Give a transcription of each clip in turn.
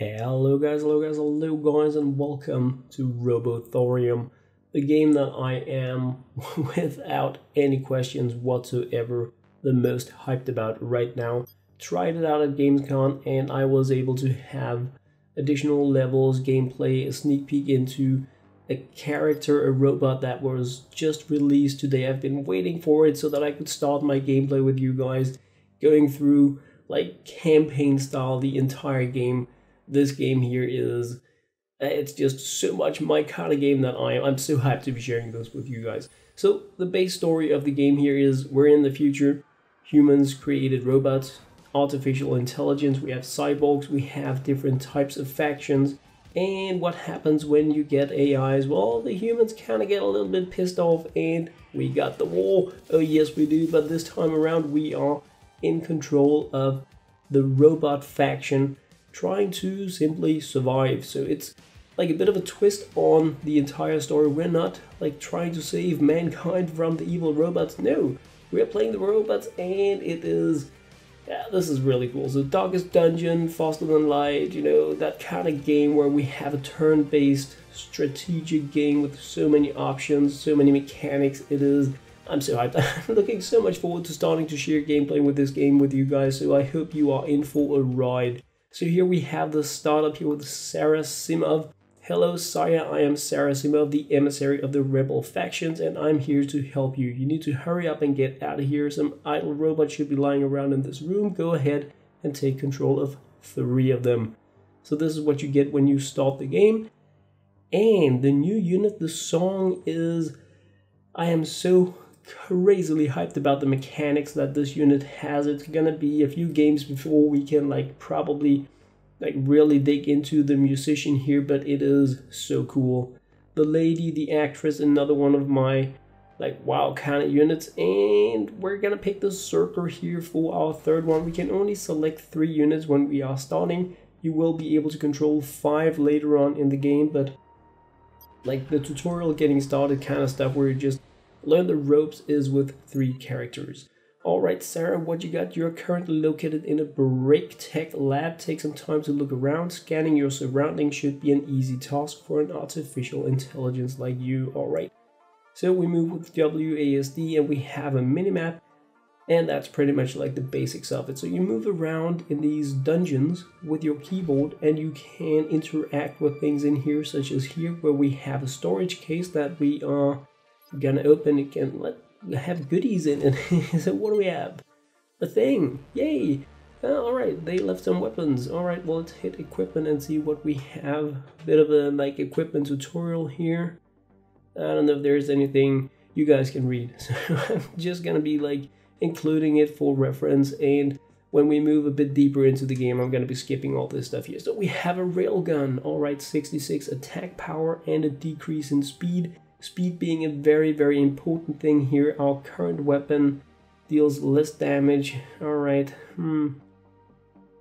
Hello guys, and welcome to Robothorium, the game that I am, without any questions whatsoever, the most hyped about right now. Tried it out at GamesCom and I was able to have additional levels, gameplay, a sneak peek into a character, a robot that was just released today. I've been waiting for it so that I could start my gameplay with you guys, going through like campaign style the entire game. This game here is, it's just so much my kind of game that I'm so hyped to be sharing this with you guys. So the base story of the game here is we're in the future. Humans created robots, artificial intelligence, we have cyborgs, we have different types of factions. And what happens when you get AIs? Well, the humans kind of get a little bit pissed off and we got the war. Oh yes we do, but this time around we are in control of the robot faction, trying to simply survive. So it's like a bit of a twist on the entire story. We're not like trying to save mankind from the evil robots. No, we're playing the robots and it is, yeah, this is really cool. So Darkest Dungeon, Faster Than Light, you know, that kind of game where we have a turn-based strategic game with so many options, so many mechanics. It is, I'm so hyped. I'm looking so much forward to starting to share gameplay with this game with you guys. So I hope you are in for a ride. So here we have the startup here with Sarah Simov. Hello Saya, I am Sarah Simov, the emissary of the rebel factions, and I'm here to help you. You need to hurry up and get out of here. Some idle robots should be lying around in this room. Go ahead and take control of 3 of them. So this is what you get when you start the game. And the new unit, the S.O.N.G is, I am so crazily hyped about the mechanics that this unit has. It's gonna be a few games before we can like probably like really dig into the musician here, but it is so cool. The lady, the actress, another one of my like wow kind of units, and we're gonna pick the Circle here for our 3rd one. We can only select 3 units when we are starting. You will be able to control 5 later on in the game, but like the tutorial getting started kind of stuff where you just learn the ropes is with 3 characters. Alright Sarah, what you got? You're currently located in a break tech lab. Take some time to look around. Scanning your surroundings should be an easy task for an artificial intelligence like you. Alright, so we move with WASD and we have a minimap, and that's pretty much like the basics of it. So you move around in these dungeons with your keyboard and you can interact with things in here, such as here where we have a storage case that we are gonna open. It can have goodies in it. So what do we have? A thing. Yay! Alright, they left some weapons. Alright, well, let's hit equipment and see what we have. A bit of a like equipment tutorial here. I don't know if there's anything you guys can read. So I'm just gonna be like including it for reference, and when we move a bit deeper into the game I'm gonna be skipping all this stuff here. So we have a railgun. Alright, 66 attack power and a decrease in speed. Speed being a very, very important thing here. Our current weapon deals less damage. Alright,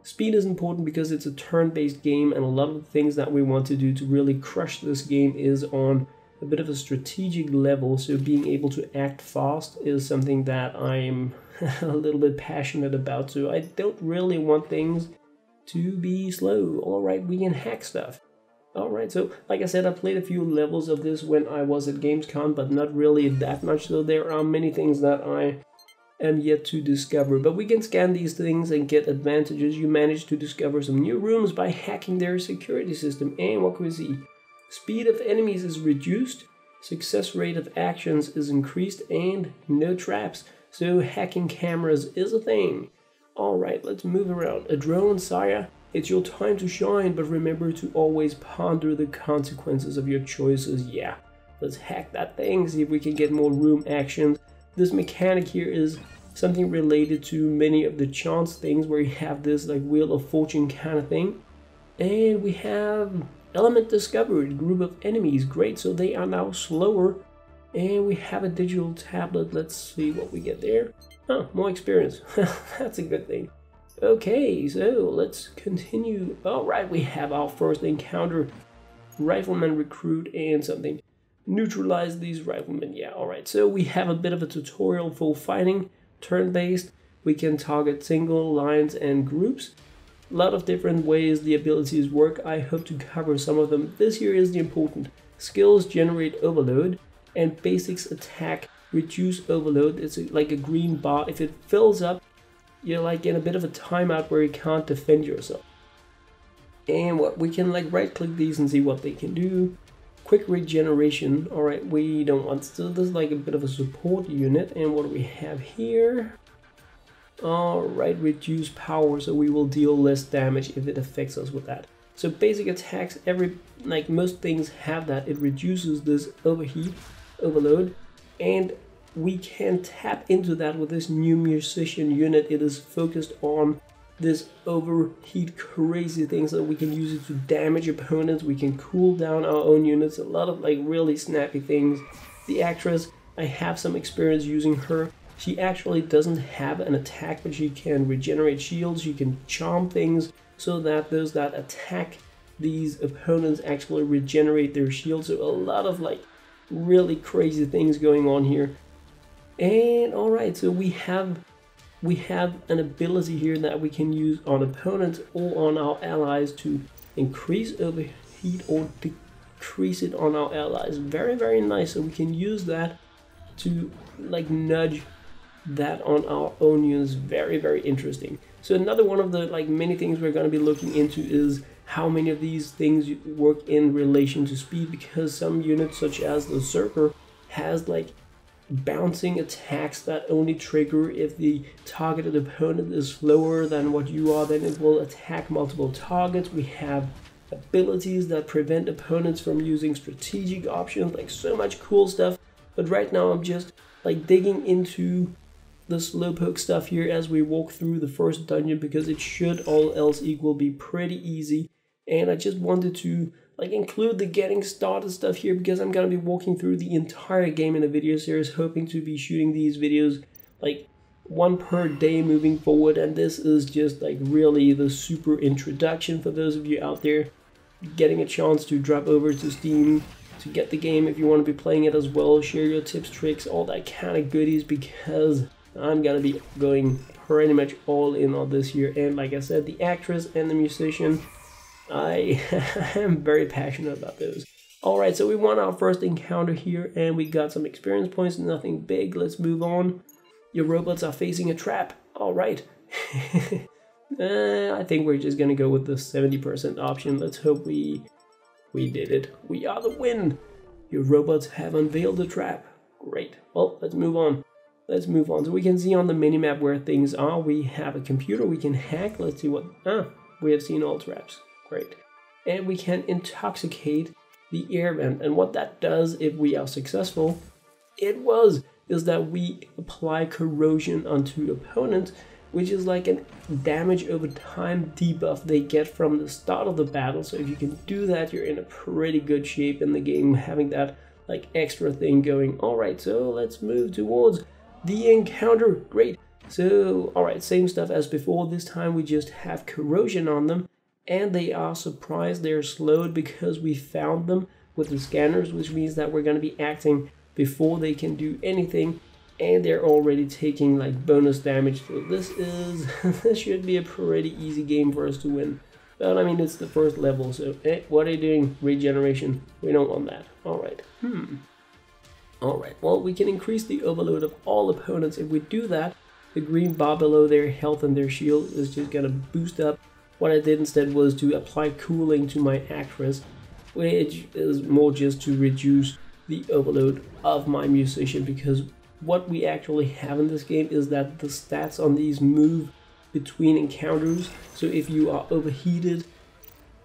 Speed is important because it's a turn-based game, and a lot of the things that we want to do to really crush this game is on a bit of a strategic level. So being able to act fast is something that I'm a little bit passionate about. So I don't really want things to be slow. Alright, we can hack stuff. Alright, so like I said, I played a few levels of this when I was at GamesCom, but not really that much, so there are many things that I am yet to discover. But we can scan these things and get advantages. You manage to discover some new rooms by hacking their security system, and what can we see? Speed of enemies is reduced, success rate of actions is increased, and no traps. So hacking cameras is a thing. Alright, let's move around. A drone, Saya. It's your time to shine, but remember to always ponder the consequences of your choices. Yeah, let's hack that thing, see if we can get more room actions. This mechanic here is something related to many of the chance things where you have this like Wheel of Fortune kind of thing. And we have element discovered, group of enemies. Great, so they are now slower. And we have a digital tablet. Let's see what we get there. Oh, more experience. That's a good thing. Okay, so let's continue. Alright, we have our first encounter. Rifleman recruit and something. Neutralize these riflemen. Yeah, alright. So we have a bit of a tutorial for fighting. Turn-based. We can target single lines and groups. A lot of different ways the abilities work. I hope to cover some of them. This here is the important. Skills generate overload, and basics attack reduce overload. It's like a green bar. If it fills up, you're like in a bit of a timeout where you can't defend yourself. And what we can like right click these and see what they can do. Quick regeneration. Alright, we don't want, so this is like a bit of a support unit. And what do we have here? Alright, reduce power, so we will deal less damage if it affects us with that. So basic attacks, like most things have that. It reduces this overload, and we can tap into that with this new musician unit. It is focused on this overheat crazy things, so we can use it to damage opponents. We can cool down our own units. A lot of like really snappy things. The actress, I have some experience using her. She actually doesn't have an attack, but she can regenerate shields. She can charm things so that those that attack these opponents actually regenerate their shields. So a lot of like really crazy things going on here. And alright, so we have an ability here that we can use on opponents or on our allies to increase overheat or decrease it on our allies. Very, very nice. So we can use that to like nudge that on our own units. Very, very interesting. So another one of the like many things we're going to be looking into is how many of these things work in relation to speed, because some units such as the Zerker has like bouncing attacks that only trigger if the targeted opponent is slower than what you are. Then it will attack multiple targets. We have abilities that prevent opponents from using strategic options, like so much cool stuff. But right now I'm just like digging into the slowpoke stuff here as we walk through the first dungeon, because it should all else equal be pretty easy. And I just wanted to like include the getting started stuff here, because I'm gonna be walking through the entire game in a video series, hoping to be shooting these videos like one per day moving forward. And this is just like really the super introduction for those of you out there getting a chance to drop over to Steam to get the game if you want to be playing it as well. Share your tips, tricks, all that kind of goodies, because I'm gonna be going pretty much all in on this here. And like I said, the actress and the musician, I am very passionate about those. Alright, so we won our first encounter here and we got some experience points, nothing big. Let's move on. Your robots are facing a trap. Alright. I think we're just gonna go with the 70% option. Let's hope we did it. We are the win. Your robots have unveiled the trap. Great. Well, let's move on. Let's move on. So we can see on the minimap where things are. We have a computer we can hack. Let's see what... we have seen all traps. Great. And we can intoxicate the air vent. And what that does, if we are successful, is that we apply corrosion onto opponents, which is like a damage over time debuff they get from the start of the battle. So if you can do that, you're in a pretty good shape in the game, having that like extra thing going. Alright, so let's move towards the encounter. Great. So, alright, same stuff as before. This time we just have corrosion on them, and they are surprised. They're slowed because we found them with the scanners, which means that we're going to be acting before they can do anything, and they're already taking like bonus damage. So this should be a pretty easy game for us to win. But I mean, it's the first level, so what are you doing? Regeneration. We don't want that. Alright. Alright, well, we can increase the overload of all opponents. If we do that, the green bar below their health and their shield is just gonna boost up. What I did instead was to apply cooling to my actress, which is more just to reduce the overload of my musician, because what we actually have in this game is that the stats on these move between encounters. So if you are overheated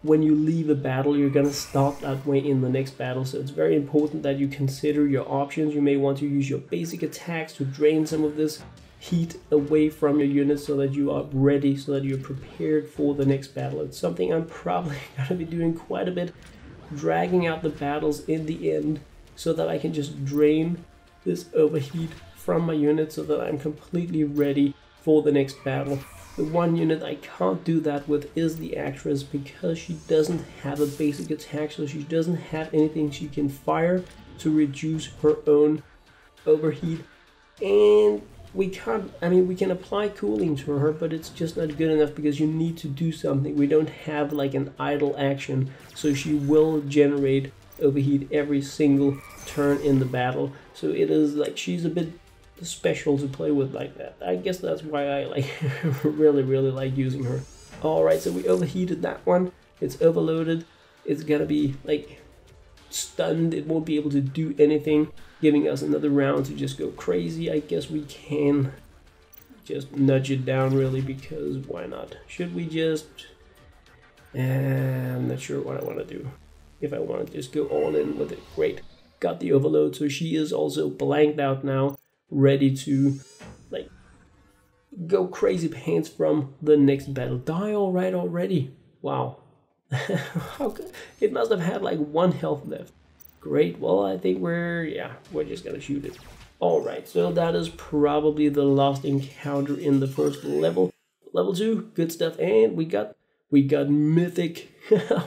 when you leave a battle, you're gonna start that way in the next battle. So it's very important that you consider your options. You may want to use your basic attacks to drain some of this heat away from your units so that you are ready, so that you're prepared for the next battle. It's something I'm probably gonna be doing quite a bit, dragging out the battles in the end so that I can just drain this overheat from my unit so that I'm completely ready for the next battle. The one unit I can't do that with is the actress, because she doesn't have a basic attack, so she doesn't have anything she can fire to reduce her own overheat. And we can't, I mean, we can apply cooling to her, but it's just not good enough because you need to do something. We don't have like an idle action, so she will generate overheat every single turn in the battle. So it is like she's a bit special to play with like that. I guess that's why I like really like using her. Alright, so we overheated that one. It's overloaded. It's gonna be like stunned. It won't be able to do anything, giving us another round to just go crazy. I guess we can just nudge it down really, because why not? Should we just... I'm not sure what I want to do. If I want to just go all in with it. Great. Got the overload, so she is also blanked out now, ready to like go crazy pants from the next battle. Die alright already. Wow. How good. It must have had like 1 health left. Great. Well, I think we're just gonna shoot it. Alright, so that is probably the last encounter in the first level. Level 2, good stuff, and we got mythic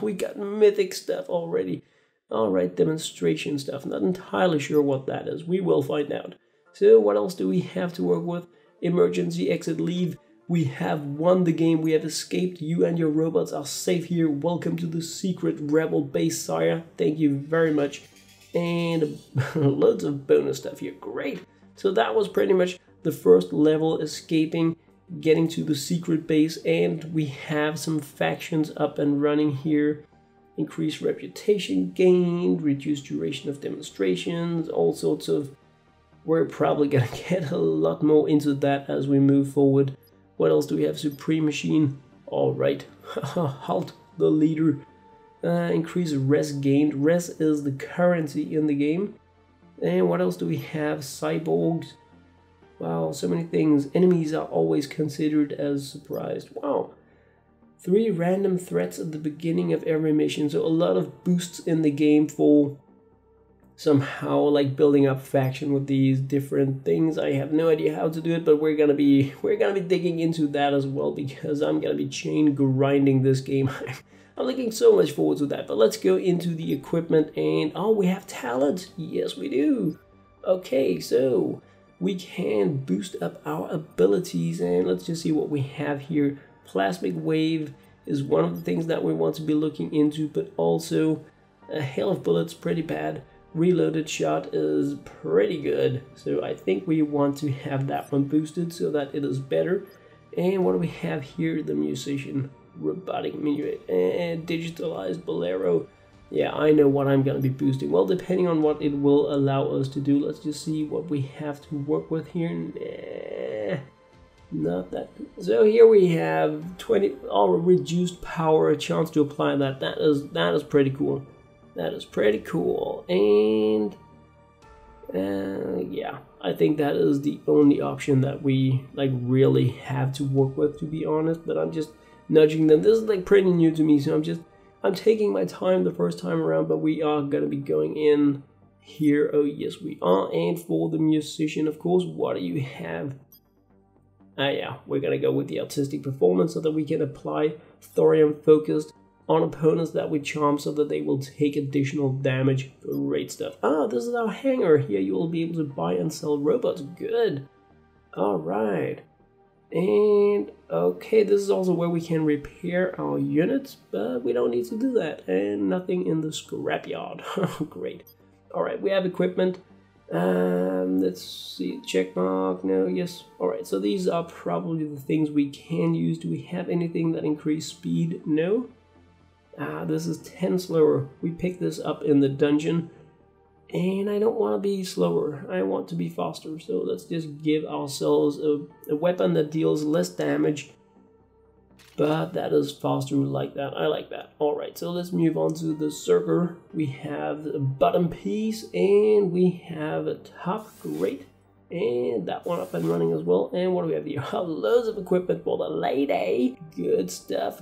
we got mythic stuff already. Alright, demonstration stuff. Not entirely sure what that is. We will find out. So what else do we have to work with? Emergency exit leave. We have won the game. We have escaped. You and your robots are safe here. Welcome to the secret rebel base, sire. Thank you very much. And loads of bonus stuff here. Great. So that was pretty much the first level, escaping, getting to the secret base, and we have some factions up and running here. Increased reputation gained, reduced duration of demonstrations, all sorts of... We're probably gonna get a lot more into that as we move forward. What else do we have? Supreme Machine. Alright. Halt the leader. Increase res gained. Res is the currency in the game. And what else do we have? Cyborgs. Wow, so many things. Enemies are always considered as surprised. Wow. 3 random threats at the beginning of every mission. So a lot of boosts in the game for somehow like building up faction with these different things. I have no idea how to do it, but we're gonna be digging into that as well, because I'm gonna be chain grinding this game. I'm looking so much forward to that. But let's go into the equipment, and oh, we have talent. Yes, we do. Okay, so we can boost up our abilities, and let's just see what we have here. Plasmic wave is one of the things that we want to be looking into, but also a hail of bullets, pretty bad. Reloaded shot is pretty good, so I think we want to have that one boosted so that it is better. And what do we have here? The musician, robotic minuet, and digitalized bolero. Yeah, I know what I'm gonna be boosting. Well, depending on what it will allow us to do. Let's just see what we have to work with here. Nah, not that. So here we have 20 reduced power, a chance to apply that. That is pretty cool. That is pretty cool. And yeah, I think that is the only option that we like really have to work with, to be honest. But I'm just nudging them. This is like pretty new to me, so I'm taking my time the first time around, but we are gonna be going in here. Oh yes, we are. And for the musician, of course, what do you have? Yeah, we're gonna go with the artistic performance so that we can apply thorium focused on opponents that we charm so that they will take additional damage. Great stuff. Ah, this is our hangar. Here you will be able to buy and sell robots. Good. Alright. And okay, this is also where we can repair our units, but we don't need to do that. And nothing in the scrapyard. Great. Alright, we have equipment. Let's see, check mark, no, yes. Alright, so these are probably the things we can use. Do we have anything that increase speed? No. This is 10 slower. We picked this up in the dungeon, and I don't want to be slower. I want to be faster, so let's just give ourselves a weapon that deals less damage, but that is faster like that. I like that. Alright, so let's move on to the circle. We have a bottom piece, and we have a top. Great. And that one up and running as well. And what do we have here? Loads of equipment for the lady. Good stuff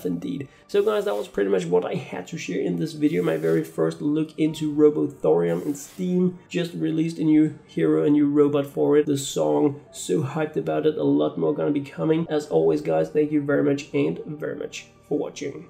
indeed. So guys, that was pretty much what I had to share in this video. My very first look into Robothorium in Steam. Just released a new hero, a new robot for it. The song, so hyped about it. A lot more gonna be coming. As always guys, thank you very much for watching.